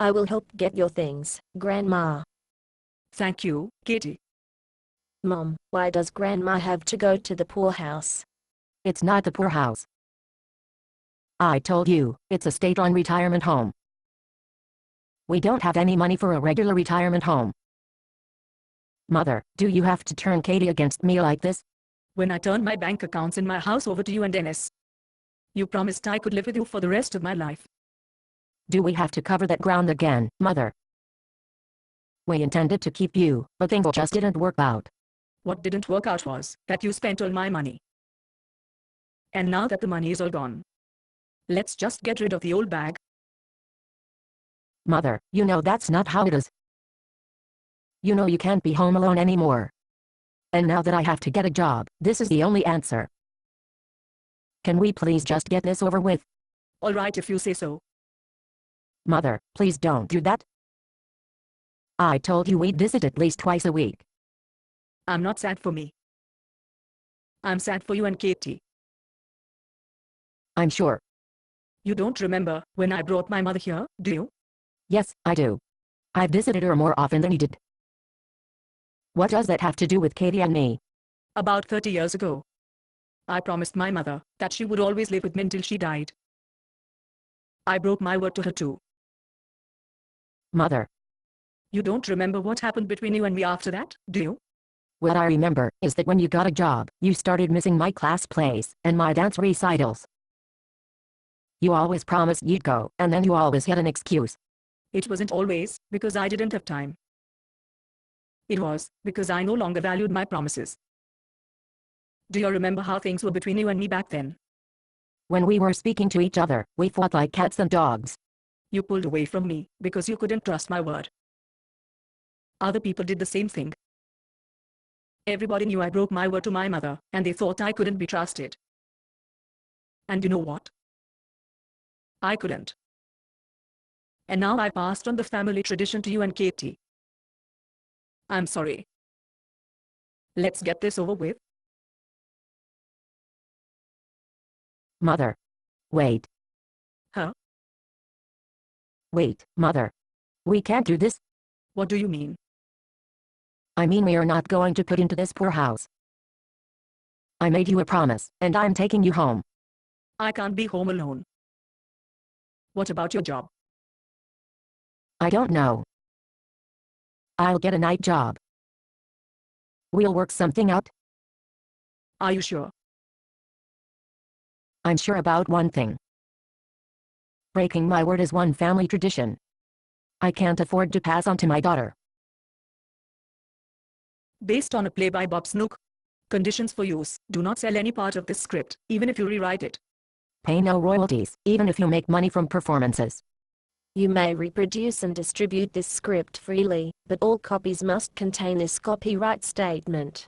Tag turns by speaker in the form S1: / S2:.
S1: I will help get your things, Grandma.
S2: Thank you, Katie.
S1: Mom, why does Grandma have to go to the poorhouse?
S3: It's not the poorhouse. I told you, it's a state-run retirement home. We don't have any money for a regular retirement home. Mother, do you have to turn Katie against me like this?
S2: When I turned my bank accounts in my house over to you and Dennis, you promised I could live with you for the rest of my life.
S3: Do we have to cover that ground again, Mother? We intended to keep you, but things just didn't work out.
S2: What didn't work out was that you spent all my money. And now that the money is all gone, let's just get rid of the old bag.
S3: Mother, you know that's not how it is. You know you can't be home alone anymore. And now that I have to get a job, this is the only answer. Can we please just get this over with?
S2: All right if you say so.
S3: Mother, please don't do that. I told you we'd visit at least twice a week.
S2: I'm not sad for me. I'm sad for you and Katie.
S3: I'm sure.
S2: You don't remember when I brought my mother here, do you?
S3: Yes, I do. I visited her more often than you did. What does that have to do with Katie and me?
S2: About 30 years ago, I promised my mother that she would always live with me until she died. I broke my word to her too.
S3: Mother.
S2: You don't remember what happened between you and me after that, do you?
S3: What I remember is that when you got a job, you started missing my class plays and my dance recitals. You always promised you'd go, and then you always had an excuse.
S2: It wasn't always because I didn't have time. It was because I no longer valued my promises. Do you remember how things were between you and me back then?
S3: When we were speaking to each other, we fought like cats and dogs.
S2: You pulled away from me because you couldn't trust my word. Other people did the same thing. Everybody knew I broke my word to my mother, and they thought I couldn't be trusted. And you know what? I couldn't. And now I passed on the family tradition to you and Katie. I'm sorry. Let's get this over with.
S3: Mother. Wait.
S2: Huh?
S3: Wait, Mother. We can't do this.
S2: What do you mean?
S3: I mean we are not going to put into this poorhouse. I made you a promise, and I'm taking you home.
S2: I can't be home alone. What about your job?
S3: I don't know. I'll get a night job. We'll work something out.
S2: Are you sure?
S3: I'm sure about one thing. Breaking my word is one family tradition. I can't afford to pass on to my daughter.
S2: Based on a play by Bob Snook. Conditions for use: do not sell any part of this script, even if you rewrite it.
S3: Pay no royalties, even if you make money from performances.
S1: You may reproduce and distribute this script freely, but all copies must contain this copyright statement.